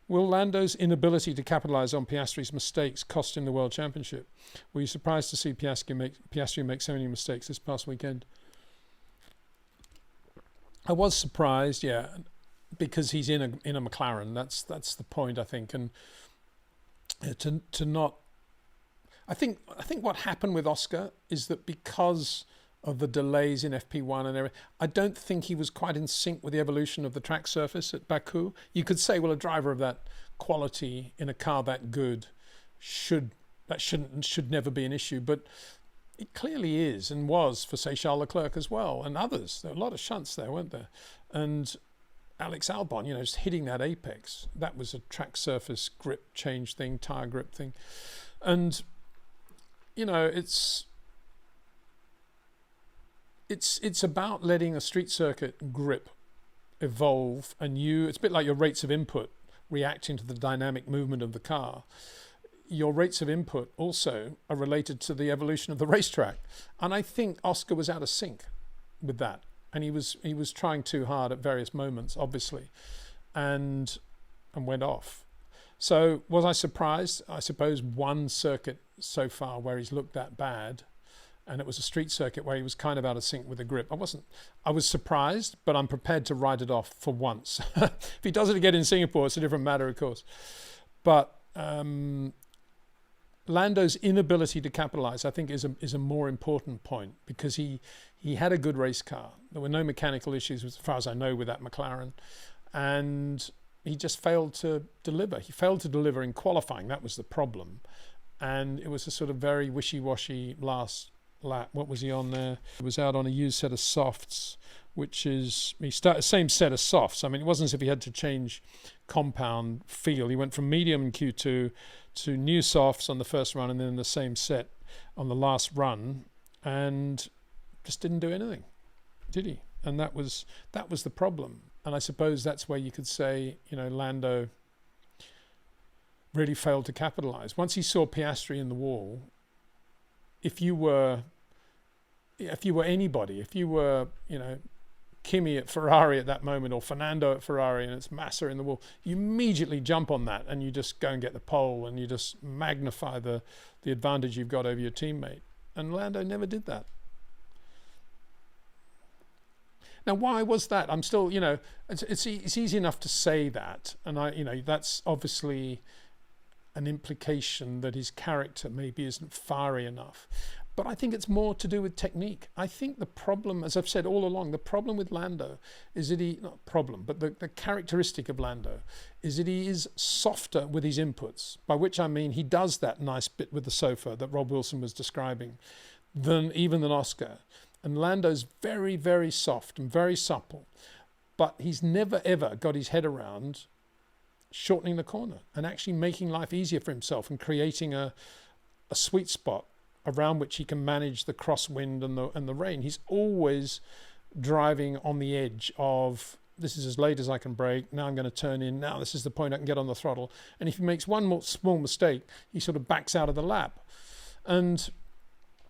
Will Lando's inability to capitalise on Piastri's mistakes cost him the World Championship? Were you surprised to see Piastri make so many mistakes this past weekend? I was surprised, yeah, because he's in a McLaren. That's the point, I think, and to not. I think what happened with Oscar is that because of the delays in FP1 and everything, I don't think he was quite in sync with the evolution of the track surface at Baku. You could say, well, a driver of that quality in a car that good should never be an issue, but it clearly is and was for, say, Charles Leclerc as well, and others. There were a lot of shunts there, weren't there? And Alex Albon, just hitting that apex, that was a track surface grip change thing, tyre grip thing. And, it's about letting a street circuit grip evolve, and it's a bit like your rates of input reacting to the dynamic movement of the car. Your rates of input also are related to the evolution of the racetrack. And I think Oscar was out of sync with that. And he was trying too hard at various moments, obviously, and went off. So was I surprised? I suppose one circuit so far where he's looked that bad, and it was a street circuit where he was kind of out of sync with the grip. I was surprised, but I'm prepared to write it off for once. If he does it again in Singapore, it's a different matter, of course. But Lando's inability to capitalise, I think, is a more important point, because he had a good race car. There were no mechanical issues, as far as I know, with that McLaren, and he just failed to deliver. He failed to deliver in qualifying. That was the problem, and it was a sort of very wishy-washy last lap. What was he on there? He was out on a used set of softs, which is same set of softs. I mean, it wasn't as if he had to change compound feel. He went from medium in Q2 to new softs on the first run, and then the same set on the last run, and just didn't do anything, did he? And that was the problem. And I suppose that's where you could say, Lando really failed to capitalize. Once he saw Piastri in the wall, if you were anybody, if you were, Kimi at Ferrari at that moment, or Fernando at Ferrari, and it's Massa in the wall, you immediately jump on that and you just go and get the pole, and you just magnify the advantage you've got over your teammate. And Lando never did that. Now, why was that? I'm still, it's easy enough to say that, and that's obviously an implication that his character maybe isn't fiery enough. But I think it's more to do with technique. I think the problem, as I've said all along, the problem with Lando is that the characteristic of Lando is that he is softer with his inputs, by which I mean he does that nice bit with the sofa that Rob Wilson was describing, than Oscar. And Lando's very, very soft and very supple, but he's never ever got his head around shortening the corner and actually making life easier for himself and creating a sweet spot around which he can manage the crosswind and the rain. He's always driving on the edge of, this is as late as I can brake, now I'm going to turn in, now this is the point I can get on the throttle. And if he makes one more small mistake, he sort of backs out of the lap. And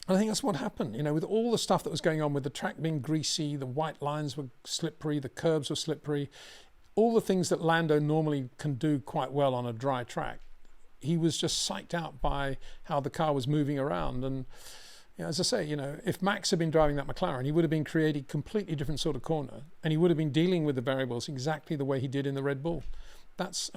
I think that's what happened, with all the stuff that was going on, with the track being greasy, the white lines were slippery, the curbs were slippery, all the things that Lando normally can do quite well on a dry track. He was just psyched out by how the car was moving around. And as I say, if Max had been driving that McLaren, he would have been creating a completely different sort of corner, and he would have been dealing with the variables exactly the way he did in the Red Bull. That's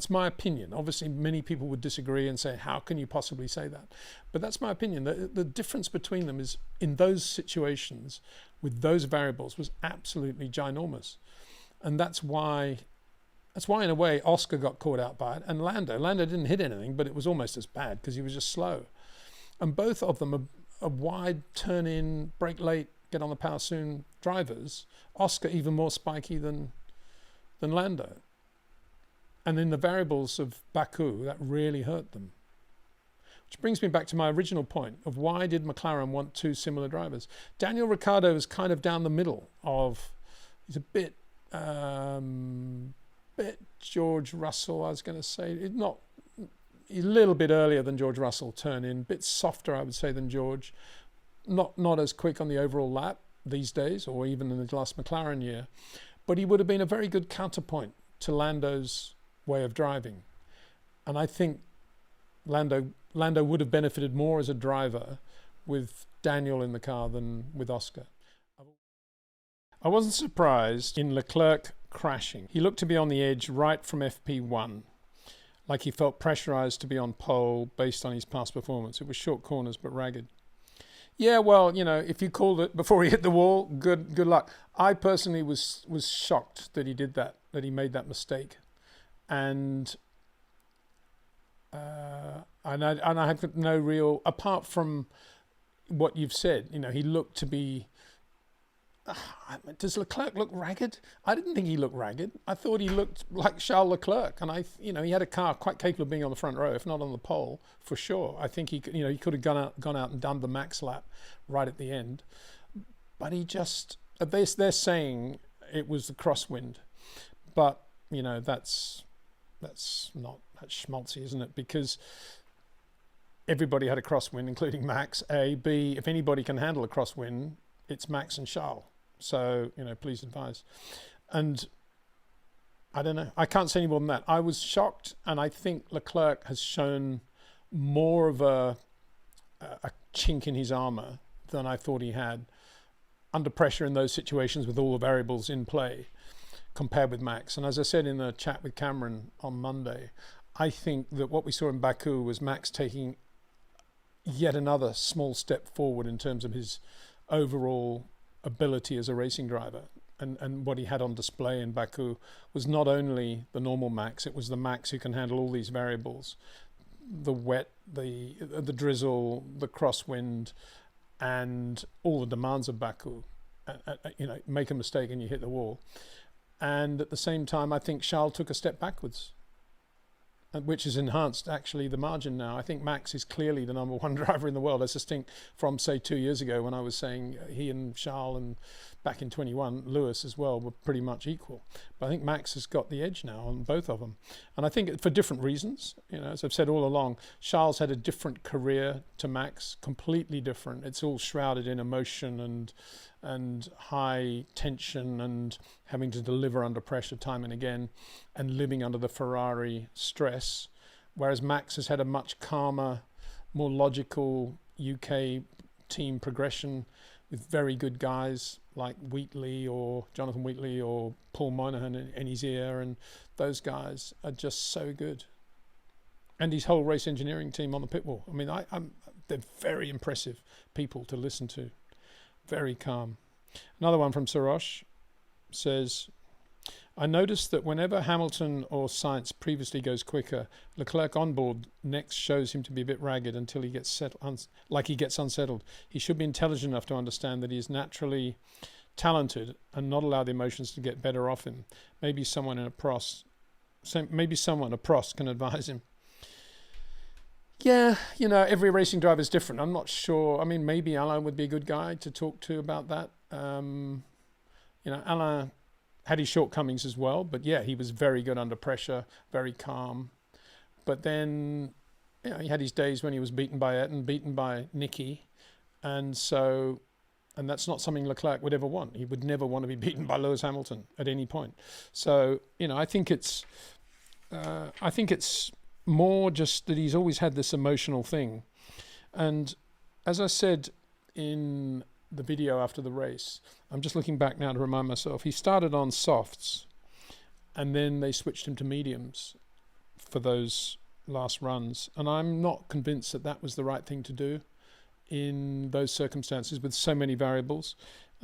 my opinion. Obviously, many people would disagree and say, how can you possibly say that? But that's my opinion. The difference between them is, in those situations, with those variables, was absolutely ginormous. And that's why in a way Oscar got caught out by it, and Lando didn't hit anything, but it was almost as bad because he was just slow. And both of them are wide, turn in, brake late, get on the power soon drivers. Oscar even more spiky than Lando. And in the variables of Baku, that really hurt them. Which brings me back to my original point of, why did McLaren want two similar drivers? Daniel Ricciardo is kind of down the middle of, he's a bit George Russell, I was going to say. He's a little bit earlier than George Russell turn in, a bit softer, I would say, than George. Not as quick on the overall lap these days, or even in the last McLaren year. But he would have been a very good counterpoint to Lando's way of driving. And I think Lando would have benefited more as a driver with Daniel in the car than with Oscar. I wasn't surprised in Leclerc crashing. He looked to be on the edge right from FP1, like he felt pressurized to be on pole based on his past performance. It was short corners but ragged. Yeah, well, if you called it before he hit the wall, good luck. I personally was shocked that he did that he made that mistake. And I have no real, apart from what you've said, he looked to be. Does Leclerc look ragged? I didn't think he looked ragged. I thought he looked like Charles Leclerc, and he had a car quite capable of being on the front row, if not on the pole, for sure. I think he could have gone out and done the max lap right at the end, but he just they're saying it was the crosswind, but that's schmaltzy, isn't it? Because everybody had a crosswind, including Max. B, if anybody can handle a crosswind, it's Max and Charles. So, please advise. And I don't know. I can't say any more than that. I was shocked, and I think Leclerc has shown more of a chink in his armour than I thought he had under pressure in those situations with all the variables in play compared with Max. And as I said in the chat with Cameron on Monday, I think that what we saw in Baku was Max taking yet another small step forward in terms of his overall ability as a racing driver, and what he had on display in Baku was not only the normal Max, it was the Max who can handle all these variables, the wet, the drizzle, the crosswind, and all the demands of Baku. Make a mistake and you hit the wall. And at the same time, I think Charles took a step backwards, which has enhanced actually the margin now. I think Max is clearly the number one driver in the world, as distinct from, say, 2 years ago when I was saying he and Charles, and back in 21, Lewis as well, were pretty much equal. But I think Max has got the edge now on both of them. And I think for different reasons, as I've said all along, Charles had a different career to Max, completely different. It's all shrouded in emotion and high tension and having to deliver under pressure time and again and living under the Ferrari stress, whereas Max has had a much calmer, more logical UK team progression with very good guys like Wheatley or Jonathan Wheatley or Paul Monahan in his ear, and those guys are just so good. And his whole race engineering team on the pit wall. I mean, they're very impressive people to listen to. Very calm. Another one from Sarosh says, I noticed that whenever Hamilton or Sainz previously goes quicker, Leclerc on board next shows him to be a bit ragged until he gets like he gets unsettled. He should be intelligent enough to understand that he is naturally talented and not allow the emotions to get better off him. Maybe someone a Prost can advise him. Yeah, every racing driver is different. I'm not sure. I mean, maybe Alain would be a good guy to talk to about that. Alain had his shortcomings as well, but yeah, he was very good under pressure, very calm. But then, he had his days when he was beaten by Ayrton, beaten by Nicky, and that's not something Leclerc would ever want. He would never want to be beaten by Lewis Hamilton at any point. So, I think it's more just that he's always had this emotional thing. And as I said in the video after the race, I'm just looking back now to remind myself, he started on softs and then they switched him to mediums for those last runs. And I'm not convinced that that was the right thing to do in those circumstances with so many variables.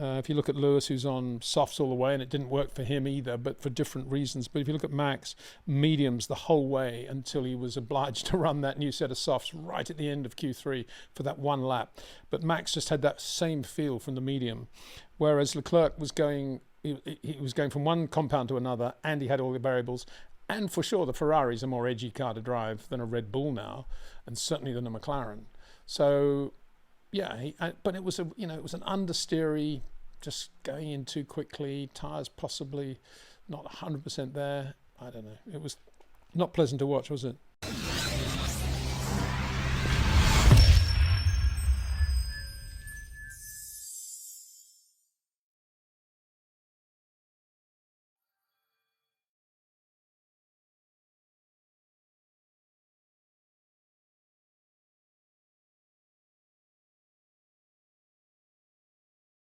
If you look at Lewis, who's on softs all the way, and it didn't work for him either, but for different reasons. But if you look at Max, mediums the whole way until he was obliged to run that new set of softs right at the end of Q3 for that one lap. But Max just had that same feel from the medium, whereas Leclerc was he was going from one compound to another, and he had all the variables. And for sure, the Ferrari's a more edgy car to drive than a Red Bull now, and certainly than a McLaren. So, yeah, but it was it was an understeery, just going in too quickly, tyres possibly not 100% there. I don't know. It was not pleasant to watch, was it?